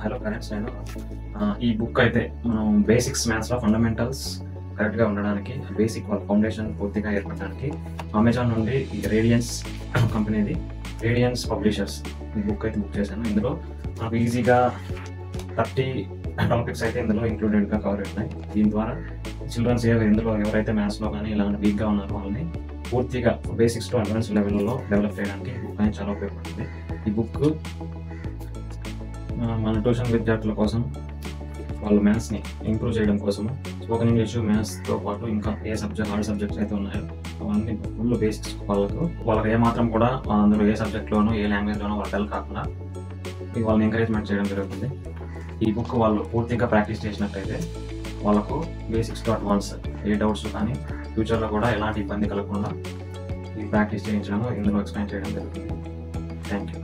Hello friends, నేను ఈ book అయితే మనం బేసిక్స్ మ్యాథ్స్లో ఫండమెంటల్స్ కరెక్ట్గా ఉండడానికి, బేసిక్ వాళ్ళ ఫౌండేషన్ పూర్తిగా ఏర్పడడానికి అమెజాన్ నుండి ఈ రేడియన్స్ కంపెనీది రేడియన్స్ పబ్లిషర్స్ ఈ బుక్ అయితే బుక్ చేశాను. ఇందులో నాకు ఈజీగా 30 టాపిక్స్ అయితే ఇందులో ఇంక్లూడెడ్గా కవర్ అవుతున్నాయి. దీని ద్వారా చిల్డ్రన్స్ ఇందులో ఎవరైతే మ్యాథ్స్లో కానీ ఇలాంటి వీక్గా ఉన్నారో వాళ్ళని పూర్తిగా బేసిక్స్ టు అడ్వాన్స్ లెవెల్లో డెవలప్ చేయడానికి ఈ బుక్ అనేది చాలా ఉపయోగపడుతుంది. ఈ బుక్ మన ట్యూషన్ విద్యార్థుల కోసం, వాళ్ళ మ్యాథ్స్ని ఇంప్రూవ్ చేయడం కోసం, స్పోకెన్ ఇంగ్లీష్ మ్యాథ్స్తో పాటు ఇంకా హార్డ్ సబ్జెక్ట్స్ అయితే ఉన్నాయో అవన్నీ ఫుల్ బేసిక్స్ వాళ్ళకి ఏమాత్రం కూడా అందులో ఏ సబ్జెక్ట్లోనూ ఏ లాంగ్వేజ్లోనూ వాళ్ళు డల్ కాకుండా వాళ్ళని ఎంకరేజ్మెంట్ చేయడం జరుగుతుంది. ఈ బుక్ వాళ్ళు పూర్తిగా ప్రాక్టీస్ చేసినట్టయితే వాళ్ళకు basics to advance A doubts కానీ ఫ్యూచర్లో కూడా ఎలాంటి ఇబ్బంది కలగకుండా ఈ ప్రాక్టీస్ చేయించడం, ఇందులో ఎక్స్ప్లెయిన్ చేయడం జరుగుతుంది. Thank you.